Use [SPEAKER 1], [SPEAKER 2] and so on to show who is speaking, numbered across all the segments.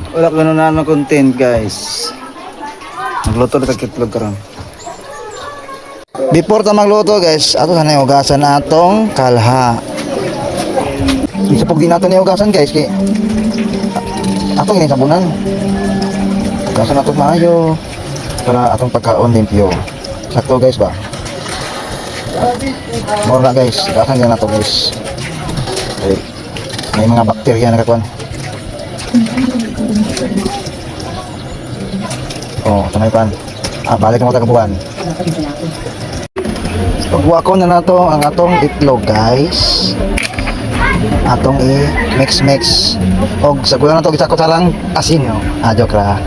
[SPEAKER 1] Wala ko na content guys. Magluto na tagitlog karon. Before ta magluto guys, ato na yung ugasan atong kalha. Isa pag di nato ni ugasan guys kay atong ini sabunan. Ugasan nato maayo para atong pagkaon limpyo. Sakto guys ba? Mura guys, ugasan na nato guys. Okay. May mga bakterya na kakuan. Oh, tamay pan. Balik mo tagabuan. Pagwa ko na nato ang atong itlog, guys. Atong i-mix. Og sa kulang nato kita ko tarang asin yo. Joke ra.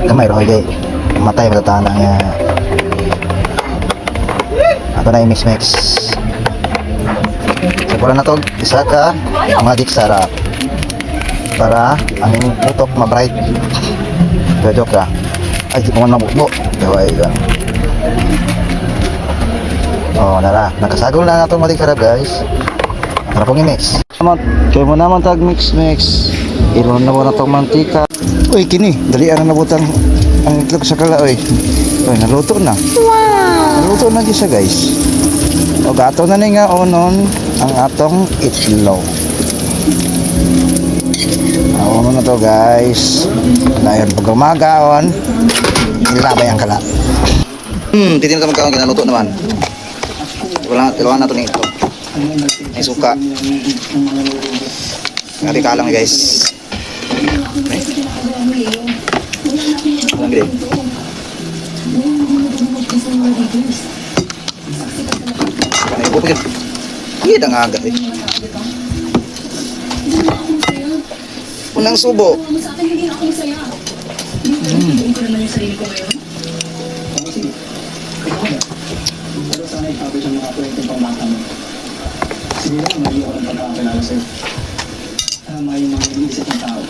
[SPEAKER 1] Kamay ro gay. Matay matatana nga. Ato na i-mix. Sa kulang nato isa ka magic sarap. Para ang utok ma-bright. Joke ra. Ay, di ko man mabubo. Gaway yan. Oh, nara. Nakasagol na itong matik sarap, guys. Tara pong i-mix. Kaya mo naman tag mix. Ilon na mo na itong mantika. Uy, kini. Dalian na nabutang ang itlog sa kala, uy. Uy, naluto na. Wow! Naluto na siya, guys. O, gato na nga onon ang atong itlog. Ano na to guys. Dahil pag umagaon nilabay ang kala. Titin ka magkaon kinaluto naman. Tilawan na to nito. May suka. Ngari ka lang guys. Lang gede. Kanay po pagin. Iya nga agad eh. Unang subo.
[SPEAKER 2] Sa akin, hindi ako masaya. Hindi ko naman yung sarili ko ngayon.
[SPEAKER 3] Pero sana ikaw siya makakwento pang bata mo. Siguro mali ako ang pagkakakilala sa'yo. Tama yung mga iniisip ng tao.